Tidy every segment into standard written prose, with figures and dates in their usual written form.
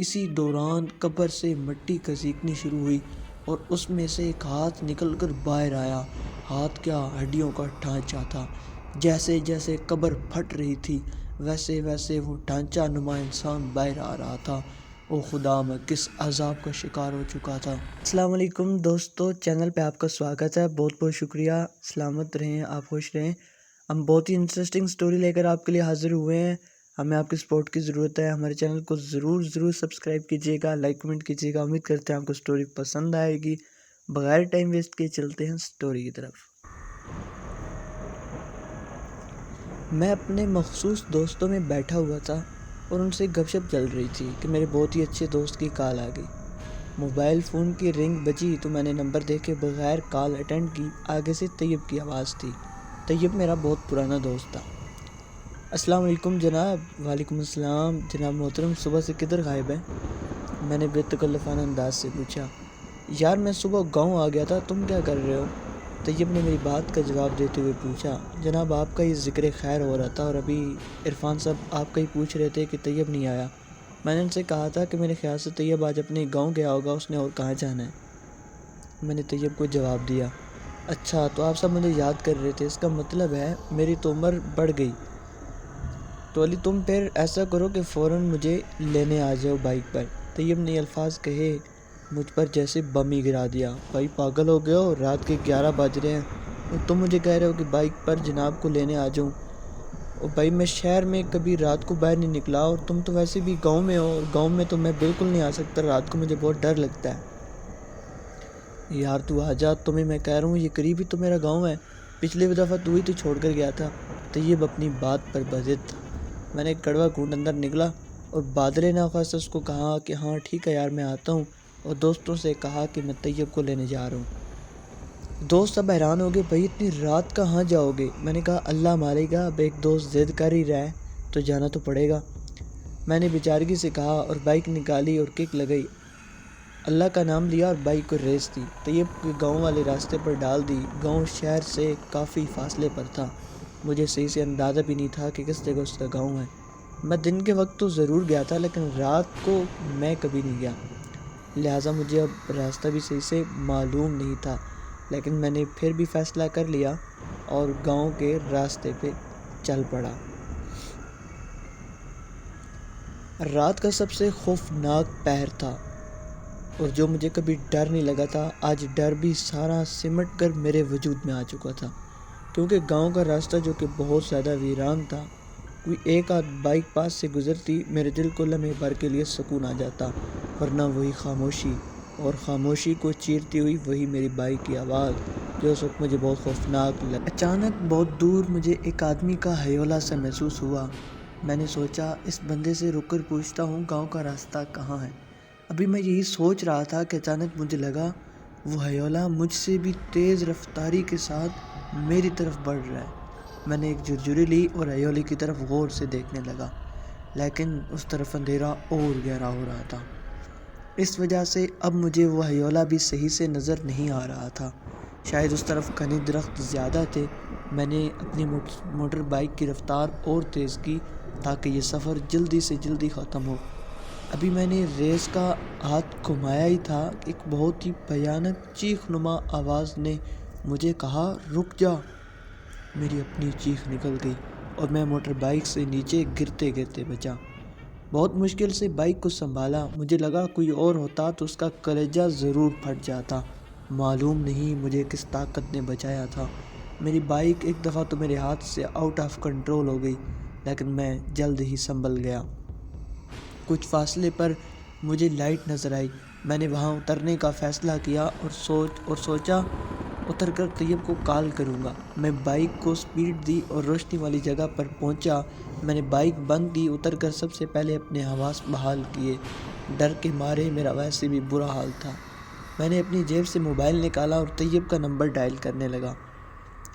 اسی دوران قبر سے مٹی کھسکنی شروع ہوئی اور اس میں سے ایک ہاتھ نکل کر باہر آیا۔ ہاتھ کیا، ہڈیوں کا ڈھانچہ تھا۔ جیسے جیسے قبر پھٹ رہی تھی ویسے ویسے وہ ڈھانچہ نما انسان باہر آ رہا تھا۔ او خدا، میں کس عذاب کا شکار ہو چکا تھا۔ السلام علیکم دوستو، چینل پہ آپ کا سواگت ہے۔ بہت بہت شکریہ۔ سلامت رہیں، آپ خوش رہیں۔ ہم بہت ہی انٹرسٹنگ سٹوری لے کر آپ کے لیے حاضر ہوئے ہیں۔ ہمیں آپ کی سپورٹ کی ضرورت ہے۔ ہمارے چینل کو ضرور سبسکرائب کیجیے گا، لائک کمنٹ کیجیے گا۔ امید کرتے ہیں آپ کو سٹوری پسند آئے گی۔ بغیر ٹائم ویسٹ کیے چلتے ہیں سٹوری کی طرف۔ میں اپنے مخصوص دوستوں میں بیٹھا ہوا تھا اور ان سے گپ شپ چل رہی تھی کہ میرے بہت ہی اچھے دوست کی کال آ گئی۔ موبائل فون کی رنگ بجی تو میں نے نمبر دیکھے بغیر کال اٹینڈ کی۔ آگے سے طیب کی آواز تھی۔ طیب میرا بہت پرانا دوست تھا۔ السلام علیکم جناب۔ وعلیکم السلام جناب محترم، صبح سے کدھر غائب ہیں؟ میں نے بے تکلفانہ انداز سے پوچھا۔ یار میں صبح گاؤں آ گیا تھا، تم کیا کر رہے ہو؟ طیب نے میری بات کا جواب دیتے ہوئے پوچھا۔ جناب آپ کا ہی ذکر خیر ہو رہا تھا اور ابھی عرفان صاحب آپ کا ہی پوچھ رہے تھے کہ طیب نہیں آیا۔ میں نے ان سے کہا تھا کہ میرے خیال سے طیب آج اپنے گاؤں گیا ہوگا، اس نے اور کہاں جانا ہے۔ میں نے طیب کو جواب دیا۔ اچھا تو آپ سب مجھے یاد کر رہے تھے، اس کا مطلب ہے میری تو عمر بڑھ گئی۔ تو علی تم پھر ایسا کرو کہ فوراً مجھے لینے آ جاؤ بائک پر۔ طیب نے الفاظ کہے مجھ پر جیسے بم ہی گرا دیا۔ بھائی پاگل ہو گئے ہو، رات کے 11 بج رہے ہیں اور تم مجھے کہہ رہے ہو کہ بائک پر جناب کو لینے آ جاؤں۔ اور بھائی میں شہر میں کبھی رات کو باہر نہیں نکلا اور تم تو ویسے بھی گاؤں میں ہو، اور گاؤں میں تو میں بالکل نہیں آ سکتا، رات کو مجھے بہت ڈر لگتا ہے۔ یار تو آ جا، تمہیں میں کہہ رہا ہوں، یہ قریب ہی تو میرا گاؤں ہے، پچھلی دفعہ تو ہی تو چھوڑ کر گیا تھا۔ طیب اپنی بات پر بضد تھا۔ میں نے کڑوا گھونٹ اندر نکلا اور بادل ناخواستہ اس کو کہا کہ ہاں ٹھیک ہے یار میں آتا ہوں، اور دوستوں سے کہا کہ میں طیب کو لینے جا رہا ہوں۔ دوست سب حیران ہو گئے، بھائی اتنی رات کہاں جاؤ گے؟ میں نے کہا اللہ مارے گا، اب ایک دوست ضد کر ہی رہا ہے تو جانا تو پڑے گا۔ میں نے بیچارگی سے کہا اور بائک نکالی اور کک لگائی، اللہ کا نام لیا اور بائک کو ریس دی۔ طیب کے گاؤں والے راستے پر ڈال دی۔ گاؤں شہر سے کافی فاصلے پر تھا، مجھے صحیح سے اندازہ بھی نہیں تھا کہ کس جگہ اس کا گاؤں ہے۔ میں دن کے وقت تو ضرور گیا تھا لیکن رات کو میں کبھی نہیں گیا، لہٰذا مجھے اب راستہ بھی صحیح سے معلوم نہیں تھا، لیکن میں نے پھر بھی فیصلہ کر لیا اور گاؤں کے راستے پہ چل پڑا۔ رات کا سب سے خوفناک پہر تھا اور جو مجھے کبھی ڈر نہیں لگا تھا، آج ڈر بھی سارا سمٹ کر میرے وجود میں آ چکا تھا، کیونکہ گاؤں کا راستہ جو کہ بہت زیادہ ویران تھا، کوئی ایک آدھ بائک پاس سے گزرتی میرے دل کو لمحے بھر کے لیے سکون آ جاتا، ورنہ وہی خاموشی، اور خاموشی کو چیرتی ہوئی وہی میری بائک کی آواز جو اس وقت مجھے بہت خوفناک لگا۔ اچانک بہت دور مجھے ایک آدمی کا ہیولہ سا محسوس ہوا۔ میں نے سوچا اس بندے سے رک کر پوچھتا ہوں گاؤں کا راستہ کہاں ہے۔ ابھی میں یہی سوچ رہا تھا کہ اچانک مجھے لگا وہ ہیولہ مجھ سے بھی تیز رفتاری کے ساتھ میری طرف بڑھ رہا ہے۔ میں نے ایک جھرجھری لی اور ہیولے کی طرف غور سے دیکھنے لگا، لیکن اس طرف اندھیرا اور گہرا ہو رہا تھا، اس وجہ سے اب مجھے وہ ہیولہ بھی صحیح سے نظر نہیں آ رہا تھا، شاید اس طرف گھنے درخت زیادہ تھے۔ میں نے اپنی موٹر بائک کی رفتار اور تیز کی تاکہ یہ سفر جلدی سے جلدی ختم ہو۔ ابھی میں نے ریس کا ہاتھ گھمایا ہی تھا کہ ایک بہت ہی بھیانک چیخ نما آواز نے مجھے کہا رک جا۔ میری اپنی چیخ نکل گئی اور میں موٹر بائک سے نیچے گرتے گرتے بچا۔ بہت مشکل سے بائک کو سنبھالا، مجھے لگا کوئی اور ہوتا تو اس کا کلیجہ ضرور پھٹ جاتا، معلوم نہیں مجھے کس طاقت نے بچایا تھا۔ میری بائک ایک دفعہ تو میرے ہاتھ سے آؤٹ آف کنٹرول ہو گئی، لیکن میں جلد ہی سنبھل گیا۔ کچھ فاصلے پر مجھے لائٹ نظر آئی، میں نے وہاں اترنے کا فیصلہ کیا اور سوچا اتر کر طیب کو کال کروں گا۔ میں بائک کو سپیڈ دی اور روشنی والی جگہ پر پہنچا۔ میں نے بائک بند کی، اتر کر سب سے پہلے اپنے حواس بحال کیے، ڈر کے مارے میرا ویسے بھی برا حال تھا۔ میں نے اپنی جیب سے موبائل نکالا اور طیب کا نمبر ڈائل کرنے لگا۔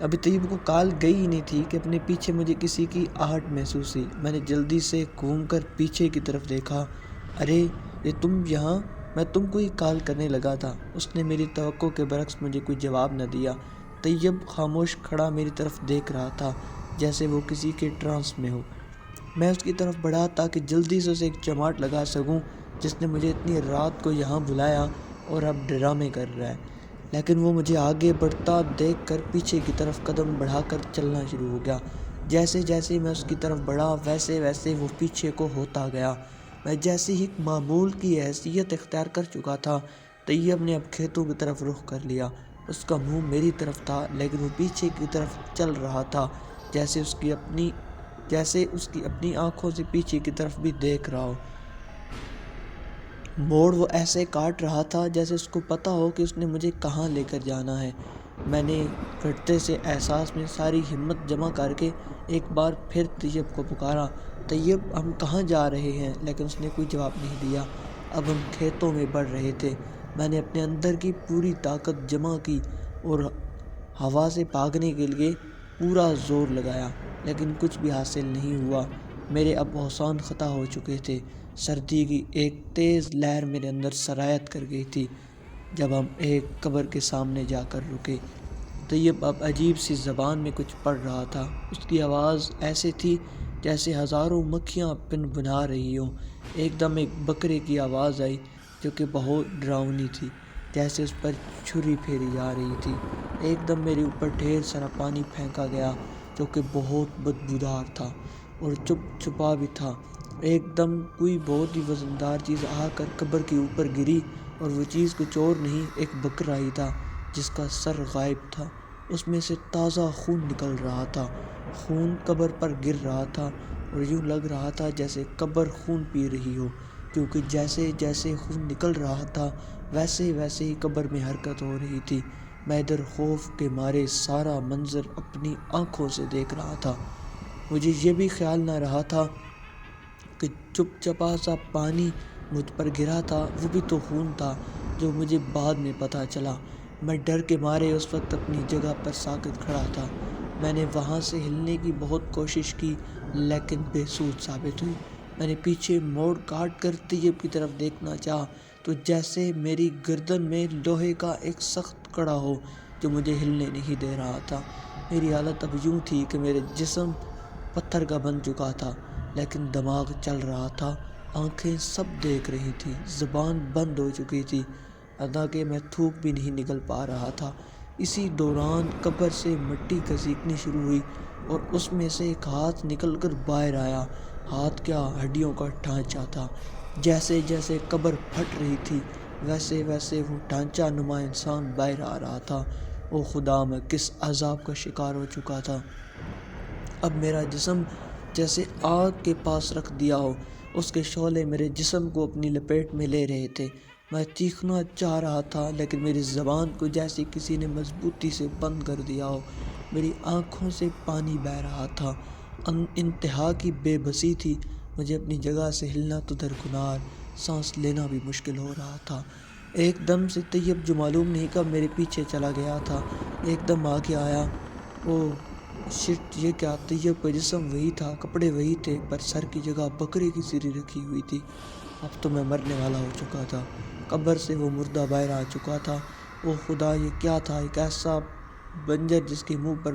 ابھی طیب کو کال گئی ہی نہیں تھی کہ اپنے پیچھے مجھے کسی کی آہٹ محسوس ہوئی۔ میں نے جلدی سے گھوم کر پیچھے کی طرف دیکھا، ارے یہ تم یہاں، میں تم کو ہی کال کرنے لگا تھا۔ اس نے میری توقع کے برعکس مجھے کوئی جواب نہ دیا۔ طیب خاموش کھڑا میری طرف دیکھ رہا تھا جیسے وہ کسی کے ٹرانس میں ہو۔ میں اس کی طرف بڑھا تاکہ جلدی سے اسے ایک چماٹ لگا سکوں، جس نے مجھے اتنی رات کو یہاں بلایا اور اب ڈرامے کر رہا ہے۔ لیکن وہ مجھے آگے بڑھتا دیکھ کر پیچھے کی طرف قدم بڑھا کر چلنا شروع ہو گیا۔ جیسے جیسے میں اس کی طرف بڑھا ویسے ویسے وہ پیچھے کو ہوتا گیا۔ میں جیسے ہی معمول کی حیثیت اختیار کر چکا تھا، طیب نے اب کھیتوں کی طرف رخ کر لیا۔ اس کا منہ میری طرف تھا، لیکن وہ پیچھے کی طرف چل رہا تھا، جیسے اس کی اپنی آنکھوں سے پیچھے کی طرف بھی دیکھ رہا ہو۔ موڑ وہ ایسے کاٹ رہا تھا جیسے اس کو پتا ہو کہ اس نے مجھے کہاں لے کر جانا ہے۔ میں نے گھٹتے سے احساس میں ساری ہمت جمع کر کے ایک بار پھر طیب کو پکارا، طیب ہم کہاں جا رہے ہیں؟ لیکن اس نے کوئی جواب نہیں دیا۔ اب ہم کھیتوں میں بڑھ رہے تھے۔ میں نے اپنے اندر کی پوری طاقت جمع کی اور ہوا سے بھاگنے کے لیے پورا زور لگایا، لیکن کچھ بھی حاصل نہیں ہوا۔ میرے اب ہوشان قطع ہو چکے تھے۔ سردی کی ایک تیز لہر میرے اندر سرایت کر گئی تھی جب ہم ایک قبر کے سامنے جا کر رکے۔ طیب اب عجیب سی زبان میں کچھ پڑھ رہا تھا۔ اس کی آواز ایسے تھی جیسے ہزاروں مکھیاں پن بنا رہی ہوں۔ ایک دم ایک بکرے کی آواز آئی جو کہ بہت ڈراؤنی تھی، جیسے اس پر چھری پھیری جا رہی تھی۔ ایک دم میرے اوپر ڈھیر سارا پانی پھینکا گیا جو کہ بہت بدبودار تھا اور چپ چھپا بھی تھا۔ ایک دم کوئی بہت ہی وزندار چیز آ کر قبر کے اوپر گری، اور وہ چیز کچھ اور نہیں، ایک بکرا ہی تھا جس کا سر غائب تھا۔ اس میں سے تازہ خون نکل رہا تھا۔ خون قبر پر گر رہا تھا اور یوں لگ رہا تھا جیسے قبر خون پی رہی ہو، کیونکہ جیسے جیسے خون نکل رہا تھا ویسے ویسے ہی قبر میں حرکت ہو رہی تھی۔ میں ادھر خوف کے مارے سارا منظر اپنی آنکھوں سے دیکھ رہا تھا۔ مجھے یہ بھی خیال نہ رہا تھا کہ چپ چپا سا پانی مجھ پر گرا تھا، وہ بھی تو خون تھا، جو مجھے بعد میں پتہ چلا۔ میں ڈر کے مارے اس وقت اپنی جگہ پر ساکت کھڑا تھا۔ میں نے وہاں سے ہلنے کی بہت کوشش کی، لیکن بے سود ثابت ہوئی۔ میں نے پیچھے موڑ کاٹ کر طیب کی طرف دیکھنا چاہا تو جیسے میری گردن میں لوہے کا ایک سخت کڑا ہو جو مجھے ہلنے نہیں دے رہا تھا۔ میری حالت اب یوں تھی کہ میرے جسم پتھر کا بن چکا تھا، لیکن دماغ چل رہا تھا، آنکھیں سب دیکھ رہی تھی، زبان بند ہو چکی تھی، حتیٰ میں تھوک بھی نہیں نکل پا رہا تھا۔ اسی دوران قبر سے مٹی گھسیٹنی شروع ہوئی اور اس میں سے ایک ہاتھ نکل کر باہر آیا۔ ہاتھ کیا، ہڈیوں کا ڈھانچہ تھا۔ جیسے جیسے قبر پھٹ رہی تھی ویسے ویسے وہ ڈھانچہ نما انسان باہر آ رہا تھا۔ او خدا، میں کس عذاب کا شکار ہو چکا تھا۔ اب میرا جسم جیسے آگ کے پاس رکھ دیا ہو، اس کے شعلے میرے جسم کو اپنی لپیٹ میں لے رہے تھے۔ میں چیخنا چاہ رہا تھا، لیکن میری زبان کو جیسے کسی نے مضبوطی سے بند کر دیا ہو۔ میری آنکھوں سے پانی بہہ رہا تھا، انتہا کی بے بسی تھی۔ مجھے اپنی جگہ سے ہلنا تو درکنار، سانس لینا بھی مشکل ہو رہا تھا۔ ایک دم سے طیب، جو معلوم نہیں کب میرے پیچھے چلا گیا تھا، ایک دم آگے آیا۔ اوہ شٹ، یہ کیا! طیب کا جسم وہی تھا، کپڑے وہی تھے، پر سر کی جگہ بکرے کی سری رکھی ہوئی تھی۔ اب تو میں مرنے والا ہو چکا تھا۔ قبر سے وہ مردہ باہر آ چکا تھا۔ اوہ خدا، یہ کیا تھا! ایک ایسا بنجر جس کے منہ پر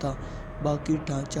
تھا، باقی ڈھانچہ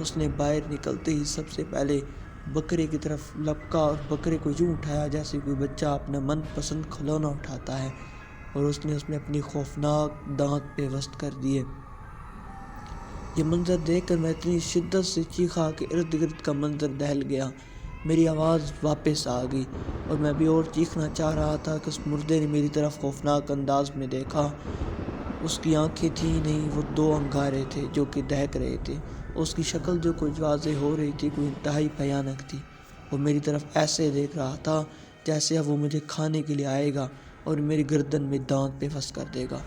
اس نے باہر نکلتے ہی سب سے پہلے بکرے کی طرف لپکا اور بکرے کو یوں اٹھایا جیسے کوئی بچہ اپنا من پسند کھلونا اٹھاتا ہے، اور اس میں اپنی خوفناک دانت پیوست کر دیے۔ یہ منظر دیکھ کر میں اتنی شدت سے چیخا کہ ارد گرد کا منظر دہل گیا۔ میری آواز واپس آ گئی اور میں بھی اور چیخنا چاہ رہا تھا کہ اس مردے نے میری طرف خوفناک انداز میں دیکھا۔ اس کی آنکھیں تھیں نہیں، وہ دو انگارے تھے جو کہ دہک رہے تھے۔ اس کی شکل جو کچھ واضح ہو رہی تھی، کوئی انتہائی بھیانک تھی۔ وہ میری طرف ایسے دیکھ رہا تھا جیسے اب وہ مجھے کھانے کے لیے آئے گا اور میری گردن میں دانت پیوست کر دے گا۔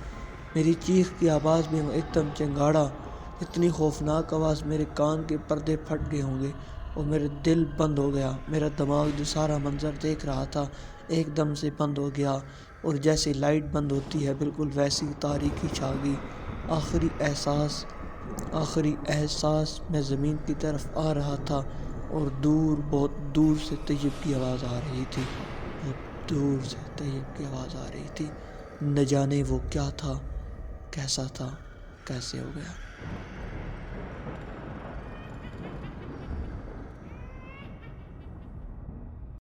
میری چیخ کی آواز میں وہ ایک دم چنگاڑا۔ اتنی خوفناک آواز، میرے کان کے پردے پھٹ گئے ہوں گے اور میرا دل بند ہو گیا۔ میرا دماغ جو سارا منظر دیکھ رہا تھا ایک دم سے بند ہو گیا، اور جیسے لائٹ بند ہوتی ہے بالکل ویسی تاریکی چھا گئی۔ آخری احساس میں زمین کی طرف آ رہا تھا، اور دور، بہت دور سے طیب کی آواز آ رہی تھی، بہت دور سے طیب کی آواز آ رہی تھی۔ نہ جانے وہ کیا تھا، کیسا تھا، کیسے ہو گیا۔